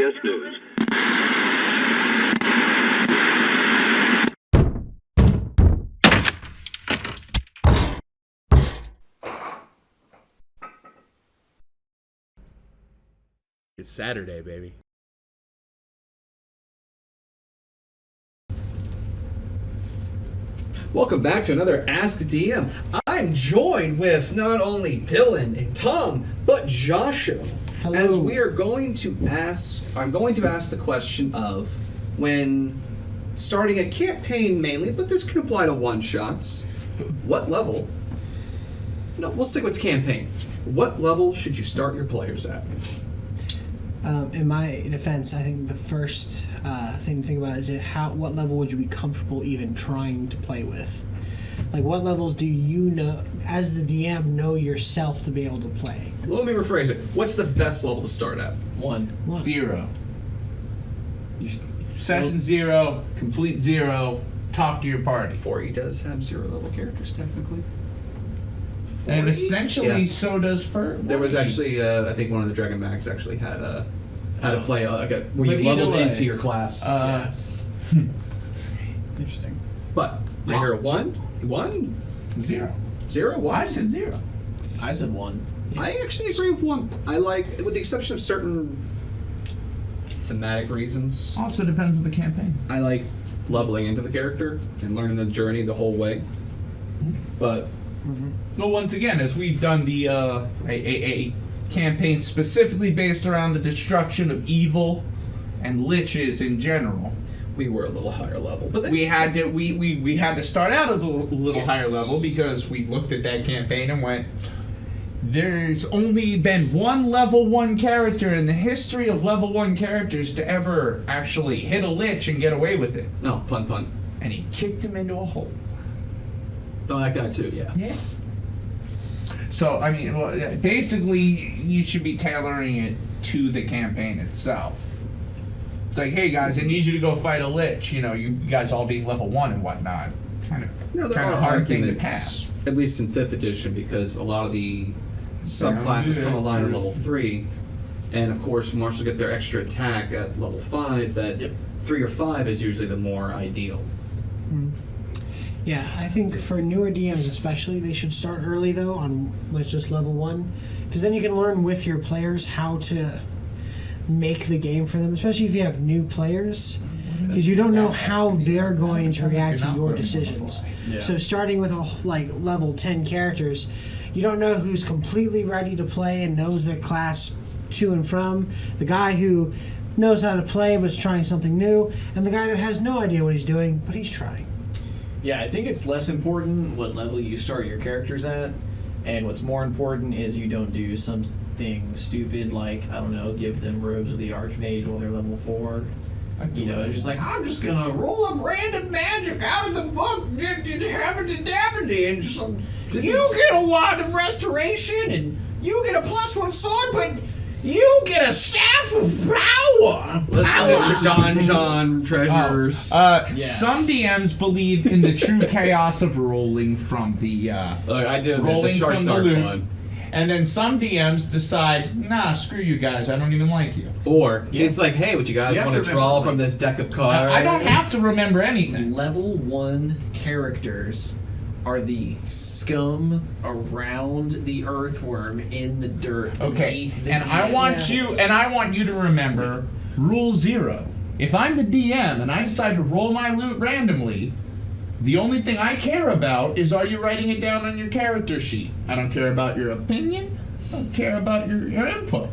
CBS News. It's Saturday, baby. Welcome back to another Ask DM. I'm joined with not only Dylan and Tom, but Joshua. Hello. As we are going to ask, I'm going to ask the question of when starting a campaign mainly, but this can apply to one-shots. What level? No, we'll stick with campaign. What level should you start your players at? In my defense, I think the first thing to think about is what level would you be comfortable even trying to play with? Like, what levels do you know, as the DM, know yourself to be able to play? Well, let me rephrase it. What's the best level to start at? 1. 0. Session 0, complete 0, talk to your party. 4E does have 0 level characters, technically. And 4E? essentially, Yeah. so does for. There was actually, I think one of the Dragon Mags actually had how to play where But you leveled either way, into your class. Interesting. But I hear 1, 0. 0, 1. I said 0. I said 1. I actually agree with 1. I like, with the exception of certain thematic reasons, Also depends on the campaign. I like leveling into the character and learning the journey the whole way. But Well, once again, as we've done the a campaign specifically based around the destruction of evil and liches in general, we were a little higher level. But then, we had to start out as a little higher level because we looked at that campaign and went, there's only been one level 1 character in the history of level 1 characters to ever actually hit a lich and get away with it, no, pun. and he kicked him into a hole. Oh, that guy too, yeah. Yeah. So, I mean, well, basically, you should be tailoring it to the campaign itself. It's like, hey guys, I need you to go fight a lich. You know, you guys all being level 1 and whatnot. Kind No, of there are hard thing to arguments, pass. at least in 5th edition, because a lot of the subclasses come online at level 3, and of course, Marshals get their extra attack at level 5. That 3 or 5 is usually the more ideal. Yeah, I think for newer DMs especially, they should start early though on let's just level 1, because then you can learn with your players how to make the game for them, especially if you have new players, because you don't know how they're going to react to your decisions. So starting with level 10 characters, you don't know who's completely ready to play and knows their class to and from, the guy who knows how to play but is trying something new, and the guy that has no idea what he's doing but he's trying. Yeah, I think it's less important what level you start your characters at, and what's more important is you don't do something stupid like, I don't know, give them robes of the Archmage while they're level 4. You know, it's just like, I'm just gonna roll up random magic out of the book, happity-dappity, and just, you get a wand of restoration, and you get a +1 sword, but you get a staff of power! Mr. Don John Treasures. Some DMs believe in the true chaos of rolling from the I do. rolling The charts from the are loot. fun. And then some DMs decide, nah, screw you guys, I don't even like you. Or it's like, hey, would you guys You have want to to draw remember, from this deck of cards? I don't have to remember anything. Level 1 characters are the scum around the earthworm in the dirt. Okay, beneath the and I want you to remember rule 0. If I'm the DM and I decide to roll my loot randomly, the only thing I care about is, are you writing it down on your character sheet? I don't care about your opinion. I don't care about your input.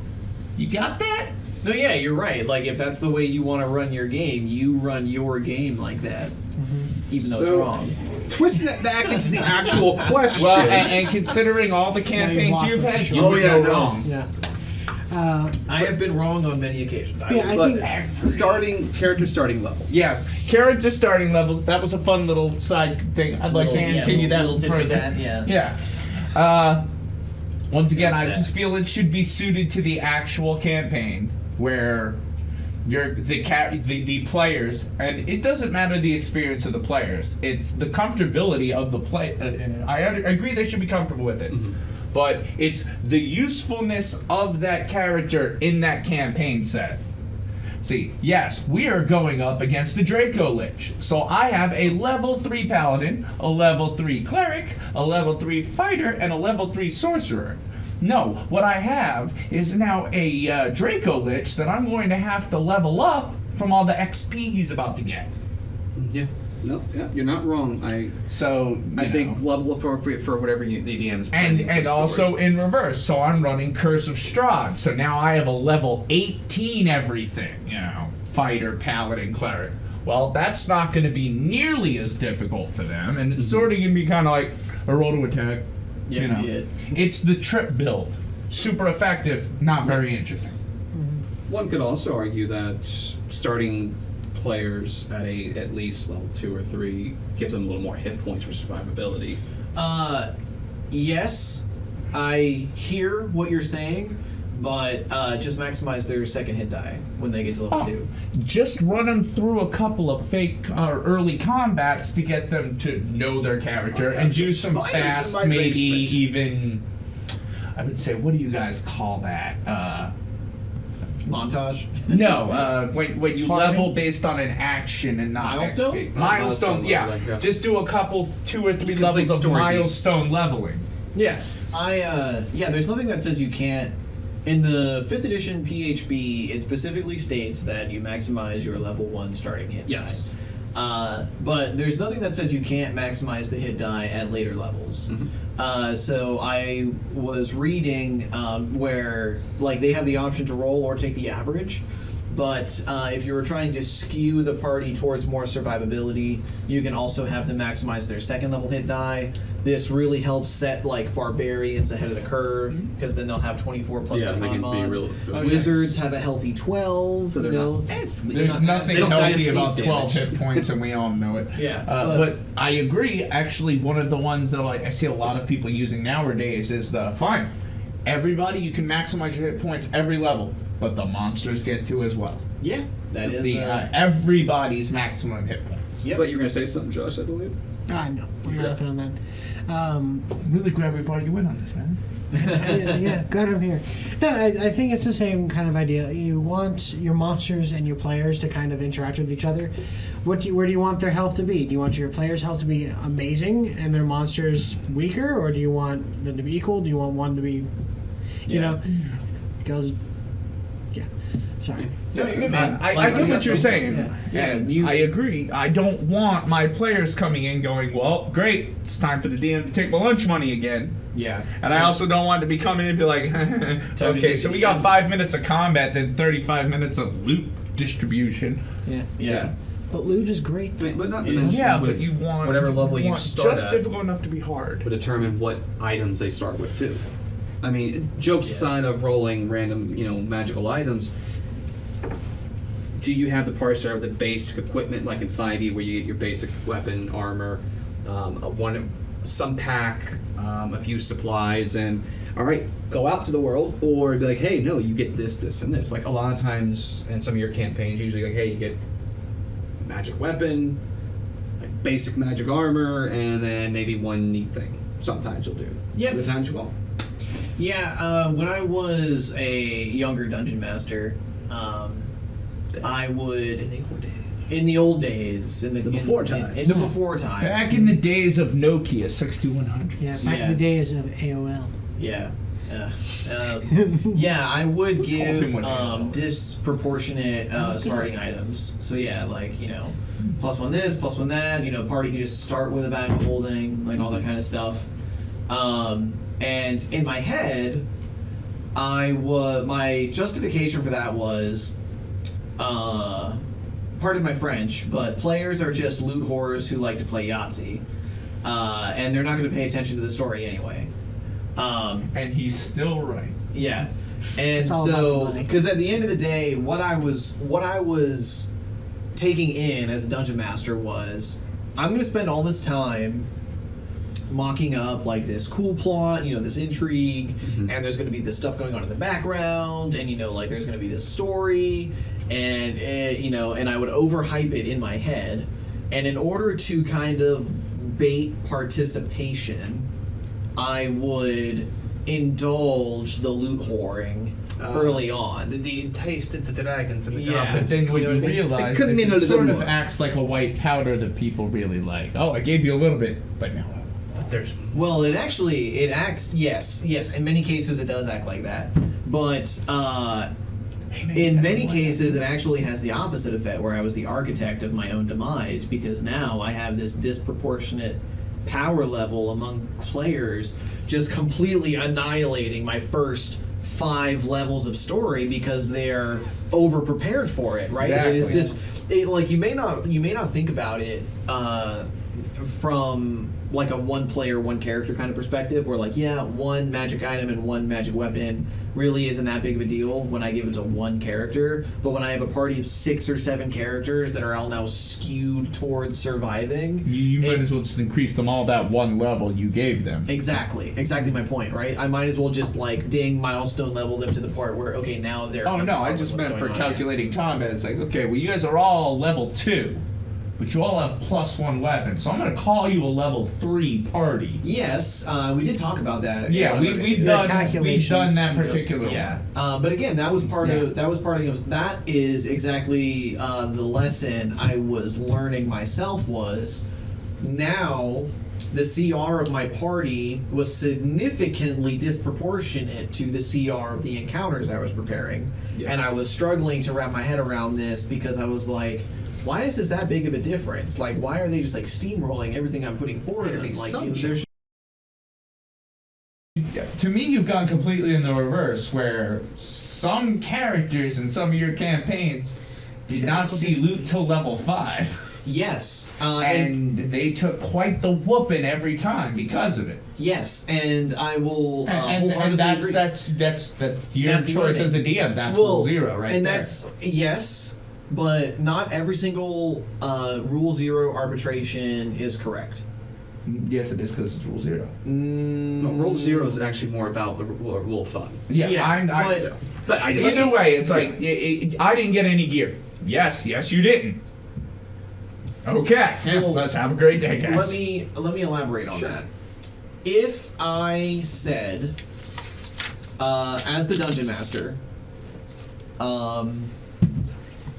You got that? No, yeah, you're right. Like, if that's the way you want to run your game, you run your game like that. Even though So- it's wrong. Twisting it back into the actual question. Well, and considering all the campaigns lost you've it, had, for you sure. were Oh, yeah, no no. wrong. Yeah. I have been wrong on many occasions. I but think character starting levels. Yes, character starting levels. That was a fun little side thing. I'd like to continue that little tit for further. tat, yeah. Yeah. Once again, I just feel it should be suited to the actual campaign where the players, and it doesn't matter the experience of the players. It's the comfortability of the play. I agree they should be comfortable with it. Mm-hmm. But it's the usefulness of that character in that campaign set. See, yes, we are going up against the Draco Lich. So I have a level 3 paladin, a level 3 cleric, a level 3 fighter, and a level 3 sorcerer. No, what I have is now a Draco Lich that I'm going to have to level up from all the XP he's about to get. Yeah. No, yeah, you're not wrong. I think know. level appropriate for whatever the DM's planning for And the also story. in reverse, so I'm running Curse of Strahd. So now I have a level 18 everything, fighter, paladin, cleric. Well, that's not going to be nearly as difficult for them, and it's sort of going to be kind of like a roll to attack. Yeah, It's the trip build. Super effective, not very interesting. One could also argue that starting players at least level 2 or 3 gives them a little more hit points for survivability. Yes, I hear what you're saying, but just maximize their second hit die when they get to level 2. Just run them through a couple of fake early combats to get them to know their character and do some spiders in fast, my maybe basement. even. I would say, what do you guys call that? Montage. No, when you Farming? level based on an action and not Milestone? XP. Milestone Milestone, yeah. leveling, yeah. Just do a couple, 2 or 3 Complete levels of story beats. milestone leveling. Yeah, there's nothing that says you can't. In the 5th edition PHB, it specifically states that you maximize your level 1 starting hit Yes. die. But there's nothing that says you can't maximize the hit die at later levels. So I was reading where they have the option to roll or take the average. But if you were trying to skew the party towards more survivability, you can also have them maximize their second level hit die. This really helps set barbarians ahead of the curve because then they'll have 24 plus Yeah, their they can be con mod. real. Wizards have a healthy 12. So they're not- There's nothing they don't healthy die to about sneeze 12 damage. hit points, and we all know it. Yeah, but I agree. Actually, one of the ones that I see a lot of people using nowadays is the fine. Everybody, you can maximize your hit points every level, but the monsters get to as well. Yeah, that is. Everybody's maximum hit points. Yep. But you were going to say something, Josh, I believe? No, I'm got nothing on that. Really glad we brought you in on this, man. Yeah, glad I'm here. No, I think it's the same kind of idea. You want your monsters and your players to kind of interact with each other. Where do you want their health to be? Do you want your players' health to be amazing and their monsters weaker, or do you want them to be equal? Do you want one to be, because, yeah. Sorry. No, you're good, man. I get what you're saying. Yeah, and you- I agree. I don't want my players coming in going, well, great, it's time for the DM to take my lunch money again. Yeah. And I also don't want to be coming in and be like, to okay, take so the we got DMs. 5 minutes of combat, then 35 minutes of loot distribution. Yeah. Yeah. But loot is great. I mean, but not to mention Yeah, but with you want whatever level you want start just at difficult enough to be hard. would determine what items they start with too. I mean, jokes aside of rolling random, magical items, do you have the party start with the basic equipment like in 5e where you get your basic weapon, armor, some pack, a few supplies, and all right, go out to the world, or be like, hey, no, you get this, this, and this. Like a lot of times in some of your campaigns, usually like, hey, you get magic weapon, like basic magic armor, and then maybe one neat thing. Sometimes you'll do. Yeah. Other times you won't. Yeah, when I was a younger dungeon master, I would in the old days, in the before times. in the before times. Back in the days of Nokia 6100. Yeah, back Yeah. in the days of AOL. Yeah. Yeah, I would Call give him what they disproportionate starting items. So yeah, plus one this, plus one that. Party can just start with a bag of holding, all that kind of stuff. And in my head, my justification for that was, pardon my French, but players are just loot whores who like to play Yahtzee, and they're not going to pay attention to the story anyway. And he's still right. Yeah, and It's all about so the money. because at the end of the day, what I was taking in as a dungeon master was, I'm going to spend all this time mocking up this cool plot, this intrigue, and there's going to be this stuff going on in the background, and there's going to be this story, and and I would overhype it in my head, and in order to kind of bait participation, I would indulge the loot whoring early on. The taste of the dragons and the Yeah. But goblins. then when You know you what I mean? realize It could this, mean a it little sort of more. acts like a white powder that people really like. Oh, I gave you a little bit, but no. But there's Well, it acts. Yes. In many cases, it does act like that, but in many cases, it actually has the opposite effect. Where I was the architect of my own demise, because now I have this disproportionate power level among players, just completely annihilating my first 5 levels of story because they're over prepared for it. Right? It is Exactly. just like you may not think about it from like a one player, one character kind of perspective, where like, yeah, one magic item and one magic weapon really isn't that big of a deal when I give it to one character. But when I have a party of 6 or 7 characters that are all now skewed towards surviving, You might as well just increase them all that one level you gave them. exactly my point, right? I might as well just like ding milestone level them to the part where, okay, now they're Oh on no, par I with just what's meant for going on here. calculating combat. It's like, okay, well you guys are all level 2, but you all have +1 weapon, so I'm gonna call you a level 3 party. Yes, we did talk about that. Yeah, in we've another we've video. done calculations. that particular Yeah, one. but again, that was part Yeah. of that is exactly the lesson I was learning myself. Was now the CR of my party was significantly disproportionate to the CR of the encounters I was preparing, Yeah. and I was struggling to wrap my head around this because I was like, why is this that big of a difference? Like, why are they just like steamrolling everything I'm putting forward? An And like, assumption. there's To me, you've gone completely in the reverse, where some characters in some of your campaigns did not see loot till level 5, yes, and they took quite the whooping every time because of it. yes, and I will And wholeheartedly agree. that's your That's choice learning. as a DM. That's Well, rule 0, right? and there. that's yes, but not every single rule 0 arbitration is correct. Yes, it is because it's rule 0. No, Rule 0 is actually more about the rule of thumb. Yeah, Yeah, I, But I either way, it's like I didn't get any gear. Yes, you didn't. Okay, Well, let's have a great day, guys. Let me elaborate on Sure. that. If I said, as the dungeon master,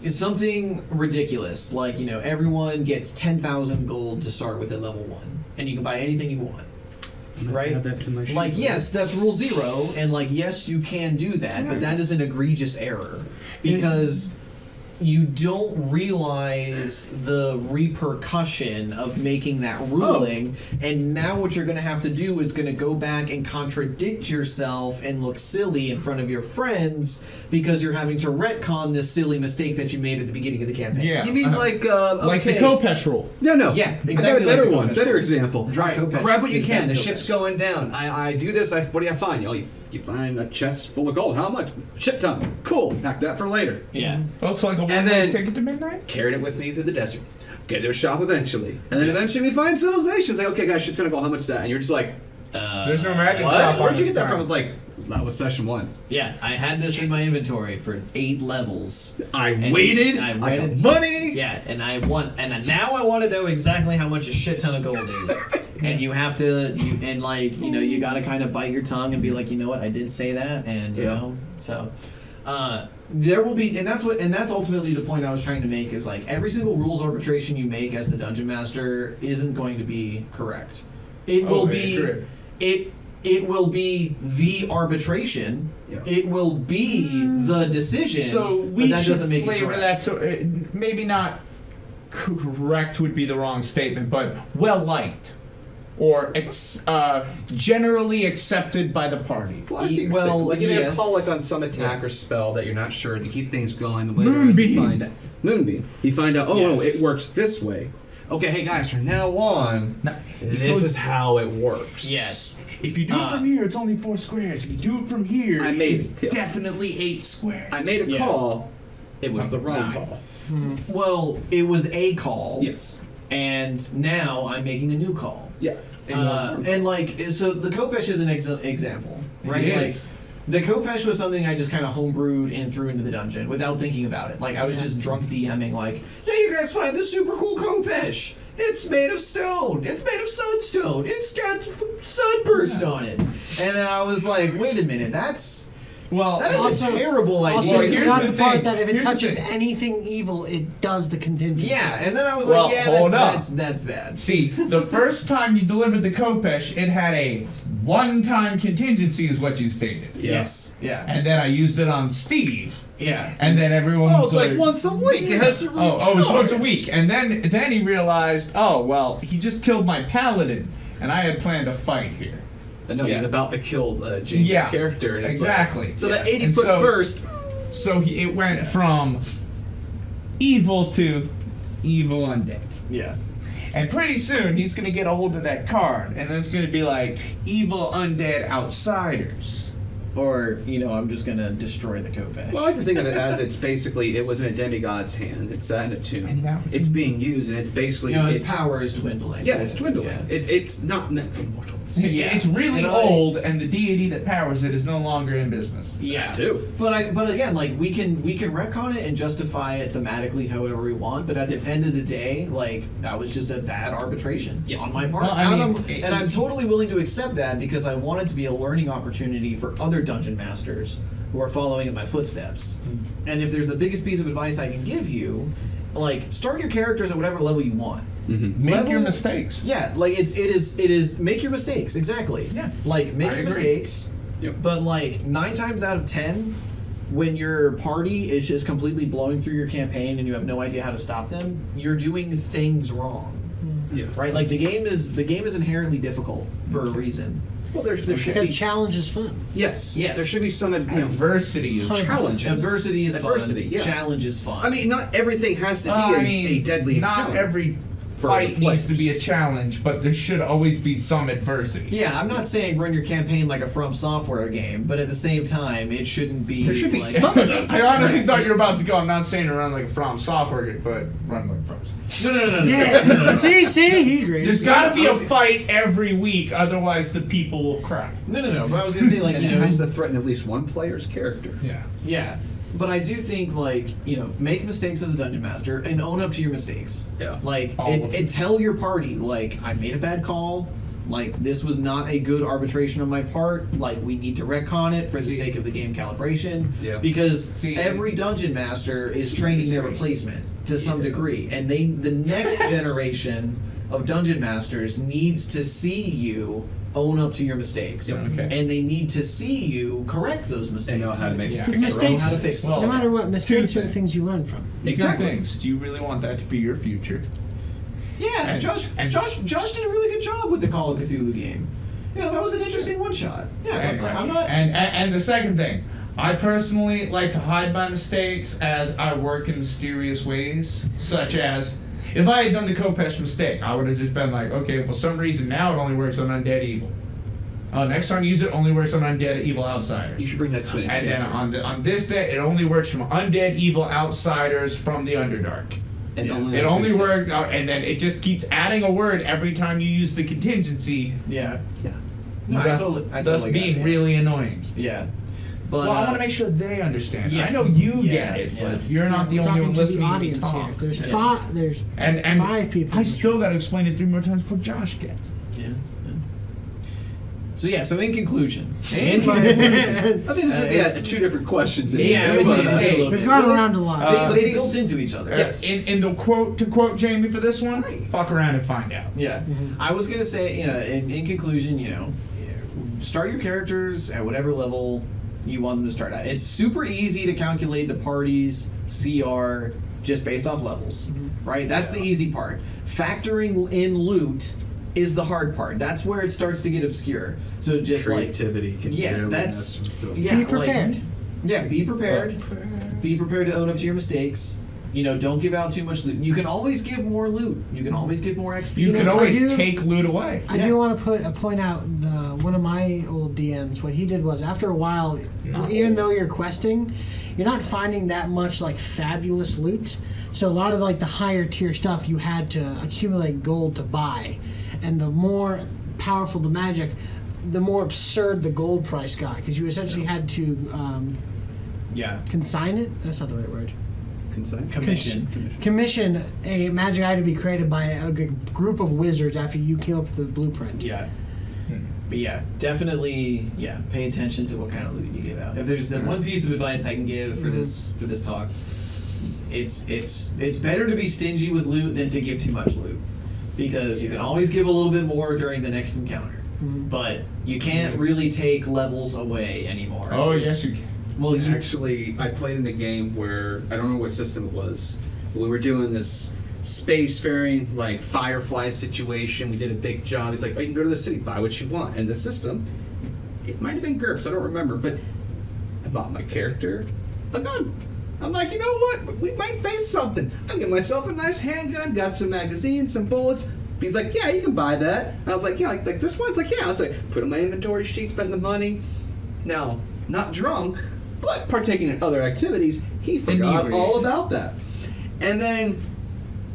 is something ridiculous, like, you know, everyone gets 10,000 gold to start with at level 1, and you can buy anything you want. Right? Add that to my sheet. Like, yes, that's rule 0, and like, yes, you can do that, but that is an egregious error because you don't realize the repercussion of making that ruling, and now what you're going to have to do is going to go back and contradict yourself and look silly in front of your friends because you're having to retcon this silly mistake that you made at the beginning of the campaign. Yeah. You mean like like the okay. Kopesh rule. No. Yeah, I got exactly a better like the one. Kopesh Better rule. example. Dry Kopesh Grab what you is can. bad The Kopesh. ship's going down. I do this. What do you find? Oh, you find a chest full of gold. How much? Shit ton. Cool. Pack that for later. Yeah. Oh, it's like a And one-way then- ticket to midnight. Carried it with me through the desert. Get to a shop eventually, and then eventually we find civilization. It's like, okay, guys, shit ton of gold. How much is that? And you're just like, There's no magic what? shop. Where'd on you this get that from? town. It's like that was session 1. Yeah, I had this in my inventory for 8 levels. I And waited. I I got waited. money. Yeah, and now I want to know exactly how much a shit ton of gold is. And you have to, you got to kind of bite your tongue and be like, you know what, I did say that, and you Yeah. know, so there will be, and that's ultimately the point I was trying to make is like every single rules arbitration you make as the dungeon master isn't going to be correct. It will I be agree. it will be the arbitration. Yeah. It will be the decision. So we but that should doesn't make it flavor correct. that to maybe not correct would be the wrong statement, but well liked or generally accepted by the party. Well, I see what you're Well, saying. Like you may yes. call like on some attack or spell that you're not sure to keep things going. The way Moonbeam. You find out. Moonbeam. You find out. Oh, Yeah. no, it works this way. Okay, hey guys, from now on, Now, this is how it works. Yes. If you do it from here, it's only 4 squares. If you do it from here, I made it's it. definitely 8 squares. I made a Yeah. call. It was the wrong 9. call. Well, it was a call. Yes. And now I'm making a new call. Yeah. And like, so the Kopesh is an example, right? It Like, is. the Kopesh was something I just kind of homebrewed and threw into the dungeon without thinking about it. Like, I was just drunk DMing, like, yeah, you guys find this super cool Kopesh. It's made of stone. It's made of sunstone. It's got sunburst on it. And then I was like, wait a minute, that is Also- a terrible idea. Also, Well, you here's forgot the the part thing. that if it Here's the touches thing. anything evil, it does the contingency. Yeah, and then I was Well, like, yeah, hold up. that's bad. See, the first time you delivered the Kopesh, it had a one-time contingency, is what you stated. Yes. Yeah. And then I used it on Steve, Yeah. and then everyone Oh, was it's like once a week. It has to it's once a week. And then he realized, oh well, he just killed my paladin, and I had planned a fight here. I know Yeah. he's about to kill James' Yeah, character. And it's exactly. Like, so Yeah. that 80 And foot so- burst. So it went from evil to evil undead. Yeah. And pretty soon he's gonna get a hold of that card, and it's gonna be like evil undead outsiders. Or, I'm just going to destroy the Kopesh. Well, I like to think of it as it's basically it was in a demigod's hand. It's sat in a tomb. And now It's being used, and it's basically his it's power is dwindling. yeah, it's dwindling. Yeah. It's not meant for mortals. Yeah. It's really And old, and the deity that powers it is no longer in business. Yeah. Too. But again, like we can retcon it and justify it thematically however we want. But at the end of the day, like that was just a bad arbitration Yes. on my part, Well, I and, mean, I'm totally willing to accept that because I want it to be a learning opportunity for other dungeon masters who are following in my footsteps. And if there's the biggest piece of advice I can give you, like start your characters at whatever level you want. Mm-hmm. Make Level- your mistakes. Yeah, like it is make your mistakes, exactly. Yeah. Like make I your agree. mistakes. Yep. But like 9 times out of 10, when your party is just completely blowing through your campaign and you have no idea how to stop them, you're doing things wrong. Yeah. Right? Like the game is inherently difficult for a reason. Well, there should Because be challenge is fun. yes. Yes. There should be some Adversity is 100%. challenges. Adversity is Adversity, fun. yeah. Challenge is fun. I mean, not everything has to be Well, a deadly not encounter. every for fight the needs to be a players. challenge, but there should always be some adversity. yeah, I'm not saying run your campaign like a From Software game, but at the same time, it shouldn't be. There should be like, some of those. I honestly thought you were about to go. I'm not saying to run like From Software, but run like From. No. Yeah. see, he agrees. There's got to be a fight every week, otherwise the people will cry. No. But I was gonna say like And it has to threaten at least one player's character. Yeah. Yeah, but I do think like make mistakes as a dungeon master and own up to your mistakes. Yeah. Like All of them. and tell your party like I made a bad call. Like this was not a good arbitration on my part. Like we need to retcon it for the sake of the game calibration. Yeah. Because See, every dungeon master is training their replacement to some degree, and the next generation of dungeon masters needs to see you own up to your mistakes. Yeah, okay. And they need to see you correct those mistakes. They know how to make Yeah. it. Because mistakes, How to fix it. no matter what, mistakes two are the things you learn from. Exactly. Two things. Do you really want that to be your future? Yeah, And- Josh and- Josh did a really good job with the Call of Cthulhu game. That was an interesting one shot. Yeah, I'm not. And the second thing, I personally like to hide my mistakes as I work in mysterious ways, such as if I had done the Kopesh mistake, I would have just been like, okay, for some reason now it only works on undead evil. Next time you use it, only works on undead evil outsiders. You should bring that to an And then enchanter. on this day, it only works from undead evil outsiders from the Underdark. And It only worked, and then it just keeps adding a word every time you use the contingency, Yeah. Yeah. No, I thus, totally thus get being it, yeah. really annoying. Yeah. But Well, I want to make sure they understand. yes. I know you Yeah, get it, yeah. but you're not the We're only talking one to listening the to me audience talk. here. There's Yeah. there's And 5 people. I still got to explain it 3 more times before Josh gets. Yeah. So in conclusion, in my I think this is 2 different questions. Yeah, But, it's just a little We've bit. gone around a lot. They built into each other. Yes. In the quote, to quote Jamie for this one, fuck around and find out. Yeah. I was gonna say, in conclusion, start your characters at whatever level you want them to start at. It's super easy to calculate the party's CR just based off levels, right? That's the easy part. Factoring in loot is the hard part. That's where it starts to get obscure. So just creativity can Yeah, really that's- mess with yeah, Be prepared. be prepared. Be prepared to own up to your mistakes. Don't give out too much loot. You can always give more loot. You can always give more XP. You can know, I always do- take loot away. I do want to point out one of my old DMs. What he did was after a while, even though you're questing, you're not finding that much like fabulous loot. So a lot of like the higher tier stuff you had to accumulate gold to buy, and the more powerful the magic, the more absurd the gold price got because you essentially had to Yeah. consign it. That's not the right word. Consent? Commission a magic item to be created by a group of wizards after you came up with the blueprint. Yeah. But yeah, definitely, pay attention to what kind of loot you give out. If there's that one piece of advice I can give for this talk, it's better to be stingy with loot than to give too much loot, because you can always give a little bit more during the next encounter, but you can't really take levels away anymore. Oh, yes, you can. Well, you Actually, I played in a game where I don't know what system it was. We were doing this spacefaring, like Firefly situation. We did a big job. He's like, "Oh, you can go to the city, buy what you want." And the system, it might have been GURPS, I don't remember, but I bought my character a gun. I'm like, you know what? We might face something. I'm getting myself a nice handgun, got some magazines, some bullets. He's like, yeah, you can buy that. And I was like, yeah, like this one's like, yeah. I was like, put in my inventory sheet, spend the money. Now, not drunk, but partaking in other activities, he forgot Inebriated. all about that. And then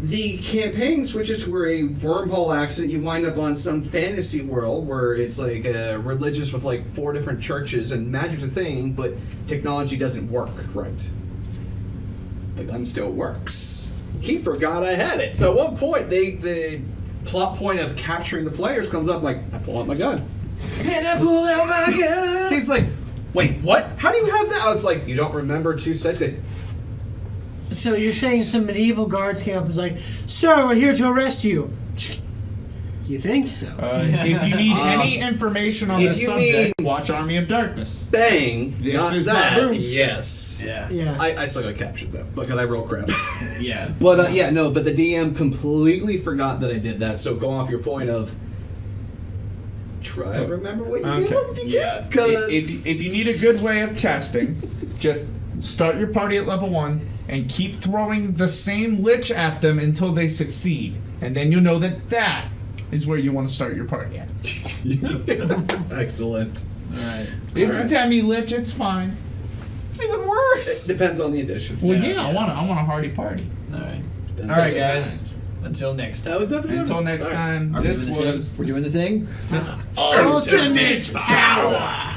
the campaign switches to where a wormhole accident, you wind up on some fantasy world where it's like religious with like 4 different churches and magic's a thing, but technology doesn't work right. The gun still works. He forgot I had it. So at one point, the plot point of capturing the players comes up like, I pull out my gun. And I pull out my gun. He's like, wait, what? How do you have that? I was like, you don't remember 2 seconds? So you're saying some medieval guards came up and was like, "Sir, we're here to arrest you." You think so? If you need any information on if this you subject, watch Army of Darkness. Bang. This Not is that. my rooms. Yes. Yeah. I still got captured though, because I rolled crap. yeah. But but the DM completely forgot that I did that. So go off your point of try to remember what you did if you Yeah. can. 'Cause If you need a good way of testing, just start your party at level 1 and keep throwing the same lich at them until they succeed, and then you know that is where you want to start your party at. excellent. Alright. It's a demi lich, it's fine. It's even worse. It depends on the edition. Well, Yeah, yeah, I want a hardy party. Alright. Depends Alright, on- guys. Until next time. That was definitely Until next time, Are we this doing the thing? was We're doing the thing? Ultimate power.